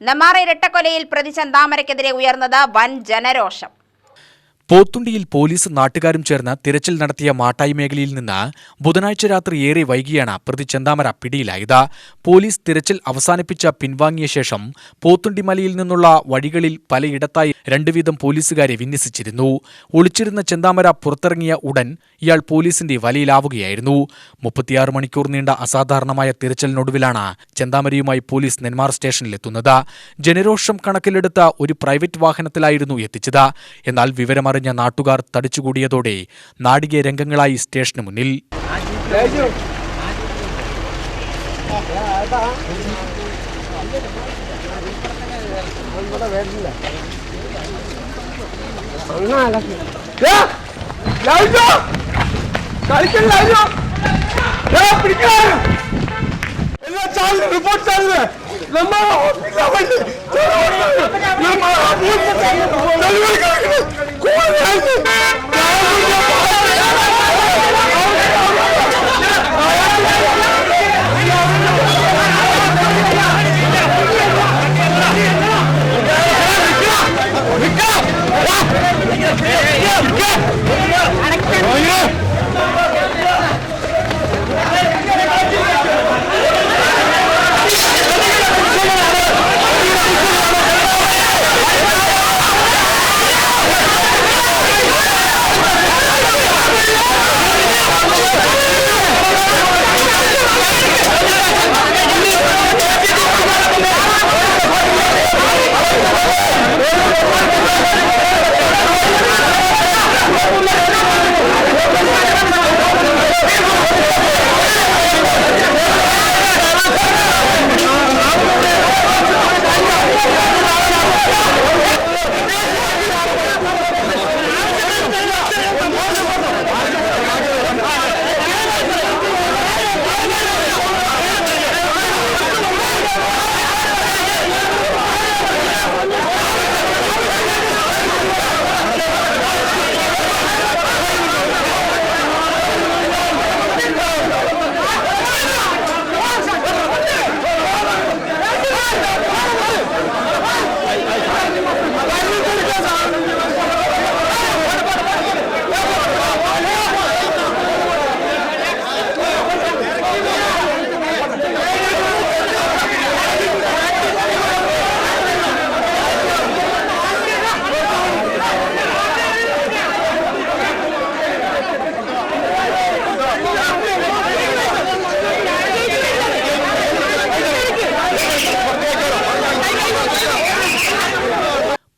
നെന്മാറ ഇരട്ടക്കൊലയിൽ പ്രതി ചെന്താമരയ്ക്കെതിരെ ഉയർന്നത് വൻ ജനരോഷം. പോത്തുണ്ടിയിൽ പോലീസ് നാട്ടുകാരും ചേർന്ന് തിരച്ചിൽ നടത്തിയ മാട്ടായി മേഖലയിൽ നിന്ന് ബുധനാഴ്ച രാത്രി ഏറെ വൈകിയാണ് പ്രതി ചെന്താമര പിടിയിലായത്. പോലീസ് തിരച്ചിൽ അവസാനിപ്പിച്ച പിൻവാങ്ങിയ ശേഷം പോത്തുണ്ടി മലയിൽ നിന്നുള്ള വഴികളിൽ പലയിടത്തായി 2 വീതം പോലീസുകാരെ വിന്യസിച്ചിരുന്നു. ഒളിച്ചിരുന്ന ചെന്താമര പുറത്തിറങ്ങിയ ഉടൻ ഇയാൾ പോലീസിന്റെ വലയിലാവുകയായിരുന്നു. 36 മണിക്കൂർ നീണ്ട അസാധാരണമായ തിരച്ചിലിനൊടുവിലാണ് ചെന്താമരയുമായി പോലീസ് നെന്മാർ സ്റ്റേഷനിലെത്തുന്നത്. ജനരോഷം കണക്കിലെടുത്ത ഒരു പ്രൈവറ്റ് വാഹനത്തിലായിരുന്നു എത്തിച്ചത്. എന്നാൽ വിവരമറിഞ്ഞ നാട്ടുകാർ തടിച്ചുകൂടിയതോടെ നാടികെ രംഗങ്ങളായി സ്റ്റേഷന് മുന്നിൽ.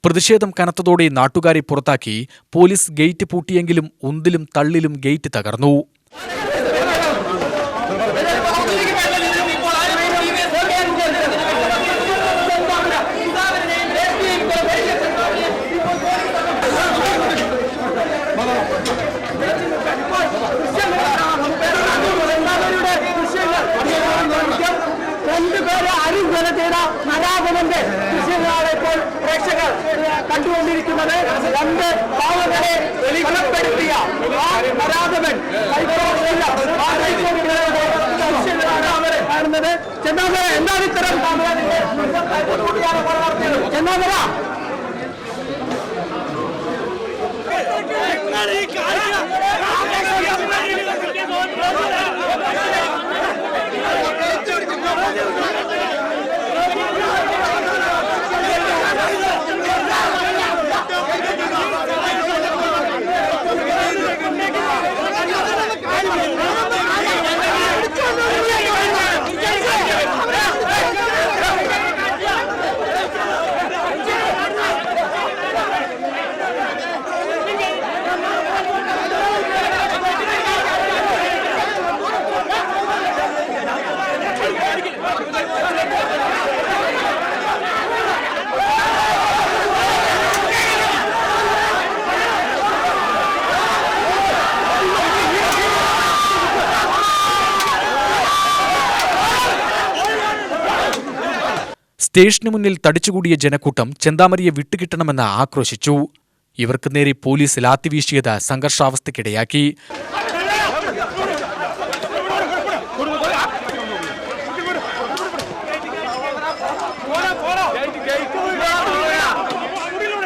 പ്രതിഷേധം കനത്തതോടെ നാട്ടുകാരെ പുറത്താക്കി പോലീസ് ഗേറ്റ് പൂട്ടിയെങ്കിലും ഉന്തിലും തള്ളിലും ഗേറ്റ് തകർന്നു. പ്രേക്ഷകർ കണ്ടുകൊണ്ടിരിക്കുന്നത് 2 പാവങ്ങളെ കൊലപ്പെടുത്തിയ നരാധമൻ കാണുന്നത്. ചെന്താമര എന്താണ് ഇത്തരം ചെന്താമര സ്റ്റേഷന് മുന്നിൽ തടിച്ചുകൂടിയ ജനക്കൂട്ടം ചെന്താമരയെ വിട്ടുകിട്ടണമെന്ന് ആക്രോശിച്ചു. ഇവർക്ക് നേരെ പോലീസ് ലാത്തിവീശിയത് സംഘർഷാവസ്ഥയ്ക്കിടയാക്കി. ഇപ്പോഴും ആളുകൾ വീണ്ടും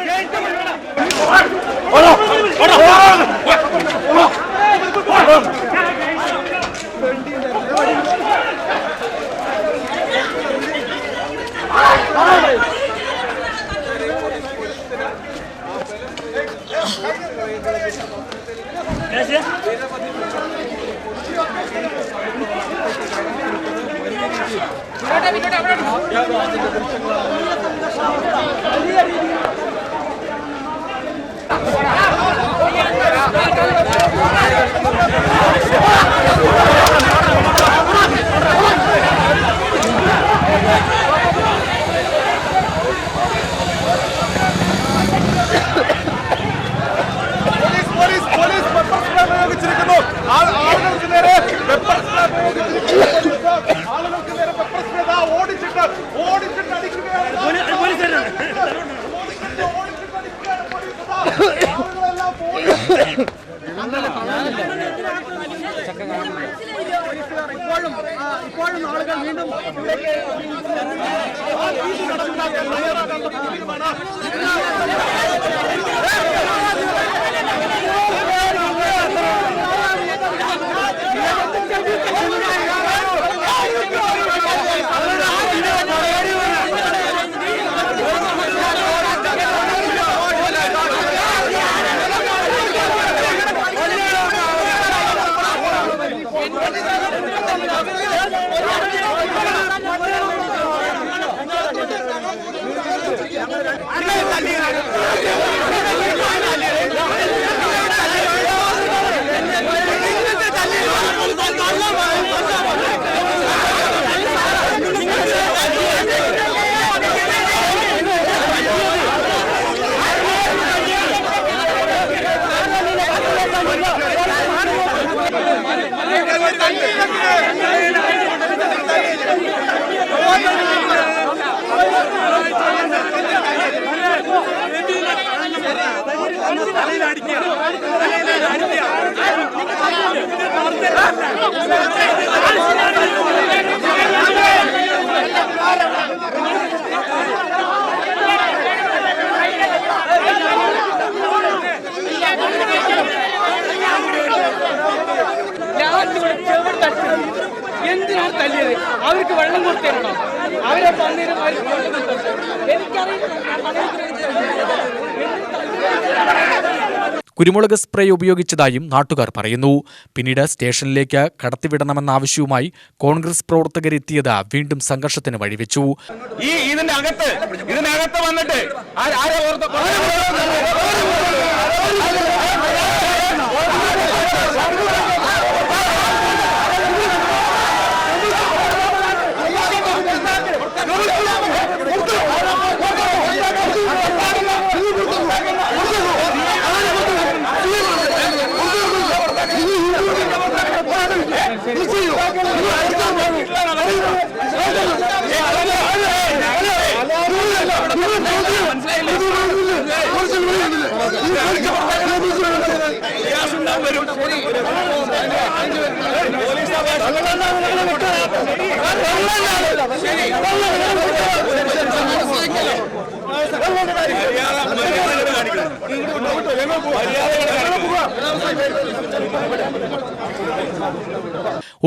എന്തിനാണ് തല്ലിയത്? അവർക്ക് വെള്ളം കൊടുത്തേരണോ? അവരെ കുരുമുളക് സ്പ്രേ ഉപയോഗിച്ചതായും നാട്ടുകാർ പറയുന്നു. പിന്നീട് സ്റ്റേഷനിലേക്ക് കടത്തിവിടണമെന്ന ആവശ്യവുമായി കോൺഗ്രസ് പ്രവർത്തകരെത്തിയത് വീണ്ടും സംഘർഷത്തിന് വഴിവെച്ചു. ഇതിനകത്ത് വന്നിട്ട്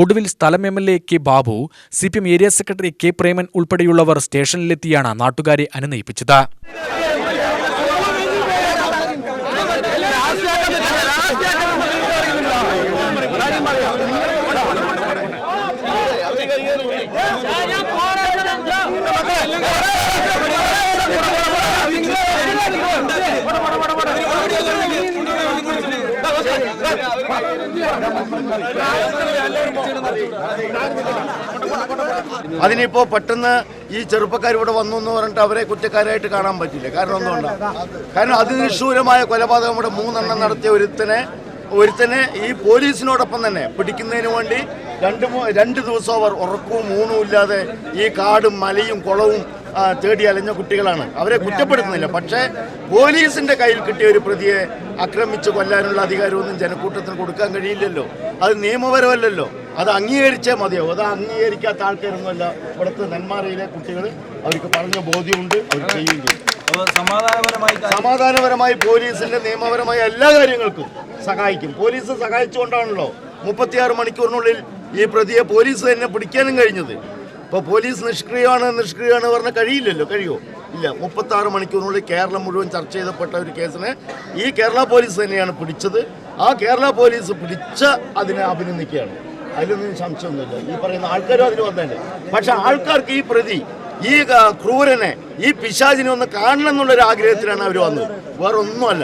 ഒടുവിൽ സ്ഥലം MLA K Babu, CPM area secretary K Preman ഉൾപ്പെടെയുള്ളവർ സ്റ്റേഷനിലെത്തിയാണ് നാട്ടുകാരെ അനുനയിപ്പിച്ചത്. അതിനിപ്പോ പെട്ടെന്ന് ഈ ചെറുപ്പക്കാർ ഇവിടെ വന്നു എന്ന് പറഞ്ഞിട്ട് അവരെ കുറ്റക്കാരായിട്ട് കാണാൻ പറ്റില്ല. കാരണം എന്തുകൊണ്ടാണ്? കാരണം അതിനിഷ്ഠൂരമായ കൊലപാതകം ഇവിടെ 3 എണ്ണം നടത്തിയ ഒരുത്തനെ ഈ പോലീസിനോടൊപ്പം തന്നെ പിടിക്കുന്നതിന് വേണ്ടി 2 ദിവസം അവർ ഉറക്കവും ഊണും ഇല്ലാതെ ഈ കാടും മലയും കുളവും തേടി അലഞ്ഞ കുട്ടികളാണ്. അവരെ കുറ്റപ്പെടുത്തുന്നില്ല. പക്ഷേ പോലീസിന്റെ കയ്യിൽ കിട്ടിയ ഒരു പ്രതിയെ ആക്രമിച്ച് കൊല്ലാനുള്ള അധികാരമൊന്നും ജനക്കൂട്ടത്തിന് കൊടുക്കാൻ കഴിയില്ലല്ലോ. അത് നിയമപരമല്ലല്ലോ. അത് അംഗീകരിച്ചേ മതിയാവും. അത് അംഗീകരിക്കാത്ത ആൾക്കാരൊന്നുമല്ല ഇവിടുത്തെ നെന്മാറയിലെ കുട്ടികൾ. അവർക്ക് പറഞ്ഞ ബോധ്യമുണ്ട്, അവർ ചെയ്യുകയും ചെയ്യും. സമാധാനപരമായി പോലീസിന്റെ നിയമപരമായ എല്ലാ കാര്യങ്ങൾക്കും സഹായിക്കും. പോലീസ് സഹായിച്ചുകൊണ്ടാണല്ലോ 36 മണിക്കൂറിനുള്ളിൽ ഈ പ്രതിയെ പോലീസ് തന്നെ പിടിക്കാനും കഴിഞ്ഞത്. ഇപ്പോൾ പോലീസ് നിഷ്ക്രിയമാണ് പറഞ്ഞാൽ കഴിയില്ലല്ലോ. കഴിയുമോ? ഇല്ല. 36 മണിക്കൂറിനുള്ളിൽ കേരളം മുഴുവൻ ചർച്ച ചെയ്തപ്പെട്ട ഒരു കേസിനെ ഈ കേരള പോലീസ് തന്നെയാണ് പിടിച്ചത്. ആ കേരള പോലീസ് പിടിച്ച അതിനെ അഭിനന്ദിക്കുകയാണ്. അതിലൊന്നും സംശയമൊന്നുമില്ല. ഈ പറയുന്ന ആൾക്കാരും അതിന് വന്നതന്നെ. പക്ഷെ ആൾക്കാർക്ക് ഈ പ്രതി, ഈ ക്രൂരനെ, ഈ പിശാചിനെ ഒന്ന് കാണണം എന്നുള്ളൊരു ആഗ്രഹത്തിലാണ് അവർ വന്നത്. വേറെ ഒന്നുമല്ല.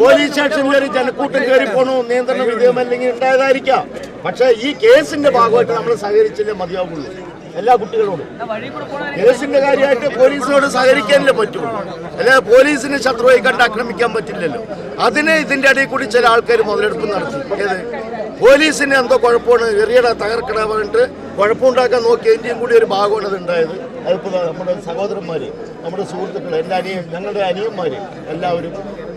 പോലീസ് സ്റ്റേഷനിൽ ഒരു ജനക്കൂട്ടം കയറി പോണു, നിയന്ത്രണ വിധേയമല്ലെങ്കിൽ ഉണ്ടായതായിരിക്കാം. പക്ഷേ ഈ കേസിന്റെ ഭാഗമായിട്ട് നമ്മൾ സഹകരിച്ചില്ലേ മതിയാവുള്ളൂ. എല്ലാ കുട്ടികളോടും കേസിന്റെ കാര്യമായിട്ട് പോലീസിനോട് സഹകരിക്കാനല്ലേ പറ്റുള്ളൂ. അല്ലാതെ പോലീസിനെ ശത്രുവായി കണ്ട് ആക്രമിക്കാൻ പറ്റില്ലല്ലോ. അതിനെ ഇതിന്റെ ഇടയിൽ കൂടി ചില ആൾക്കാർ മുതലെടുപ്പ് നടത്തി. ഏത് പോലീസിന് എന്തോ കുഴപ്പമാണ്, എറിയട തകർക്കട പറഞ്ഞിട്ട് കുഴപ്പമുണ്ടാക്കാൻ നോക്കിയതിൻ്റെയും കൂടി ഒരു ഭാഗമാണ് അത് ഉണ്ടായത്. അതിപ്പോൾ നമ്മുടെ സഹോദരന്മാർ, നമ്മുടെ സുഹൃത്തുക്കൾ, ഞങ്ങളുടെ അനിയന്മാർ എല്ലാവരും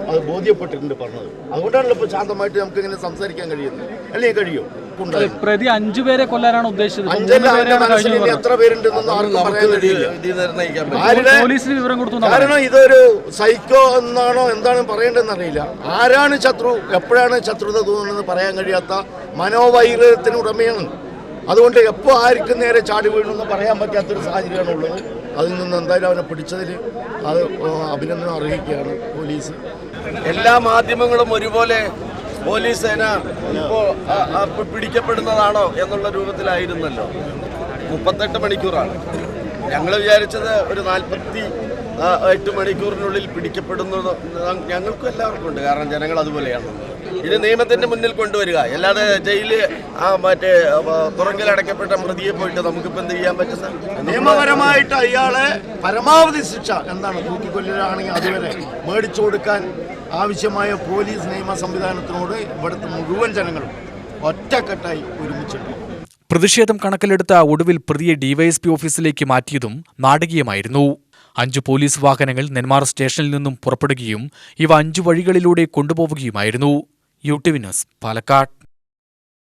അത് ബോധ്യപ്പെട്ടിട്ടുണ്ട് പറഞ്ഞത്. അതുകൊണ്ടാണല്ലോ ഇപ്പോൾ ശാന്തമായിട്ട് നമുക്ക് ഇങ്ങനെ സംസാരിക്കാൻ കഴിയുന്നത്. അല്ലെങ്കിൽ കഴിയും. പ്രതി 5 പേരെ കൊല്ലാനാണ് ഉദ്ദേശിച്ചത്. എത്ര പേരുണ്ടെന്നൊന്നും ആർക്കും പറയാൻ കഴിയില്ല. കാരണം ഇതൊരു സൈക്കോ എന്നാണോ എന്താണ് പറയേണ്ടതെന്ന് അറിയില്ല. ആരാണ് ശത്രു, എപ്പോഴാണ് ശത്രുത തോന്നുന്നതെന്ന് പറയാൻ കഴിയാത്ത മനോവൈകൃതത്തിന് ഉടമയാണ്. അതുകൊണ്ട് എപ്പോൾ ആർക്കും നേരെ ചാടി വീഴുമെന്ന് പറയാൻ പറ്റാത്തൊരു സാഹചര്യമാണ് ഉള്ളത്. അതിൽ നിന്ന് എന്തായാലും അവനെ പിടിച്ചതിൽ അത് അഭിനന്ദനം അർഹിക്കുകയാണ് പോലീസ്. എല്ലാ മാധ്യമങ്ങളും ഒരുപോലെ പോലീസ് സേന ഇപ്പോൾ പിടിക്കപ്പെടുന്നതാണോ എന്നുള്ള രൂപത്തിലായിരുന്നല്ലോ. 38 മണിക്കൂറാണ്. ഞങ്ങൾ വിചാരിച്ചത് ഒരു 48 മണിക്കൂറിനുള്ളിൽ പിടിക്കപ്പെടുന്നത് ഞങ്ങൾക്കും എല്ലാവർക്കും ഉണ്ട്. കാരണം ജനങ്ങൾ അതുപോലെയാണ്. ഇത് നിയമത്തിന്റെ മുന്നിൽ കൊണ്ടുവരിക, അല്ലാതെ ജയിലിൽ മറ്റേ തുറങ്കിലടക്കപ്പെട്ട പ്രതിയെ പോയിട്ട് നമുക്കിപ്പോൾ എന്ത് ചെയ്യാൻ പറ്റുന്ന? നിയമപരമായിട്ട് അയാളെ പരമാവധി ശിക്ഷ എന്താണ്, തൂക്കിക്കൊല്ലലാണെങ്കിൽ അതുവരെ മേടിച്ചു കൊടുക്കാൻ ആവശ്യമായ പോലീസ് നിയമ സംവിധാനത്തിനോട് ഇവിടുത്തെ മുഴുവൻ ജനങ്ങളും ഒറ്റക്കെട്ടായി ഒരുമിച്ചിട്ടുണ്ട്. പ്രതിഷേധം കണക്കിലെടുത്ത ഒടുവിൽ പ്രതിയെ ഡിവൈഎസ്പി ഓഫീസിലേക്ക് മാറ്റിയതും നാടകീയമായിരുന്നു. 5 പോലീസ് വാഹനങ്ങൾ നെന്മാറ സ്റ്റേഷനിൽ നിന്നും പുറപ്പെടുകയും ഇവ 5 വഴികളിലൂടെ കൊണ്ടുപോവുകയുമായിരുന്നു. UTV news, Palakkad.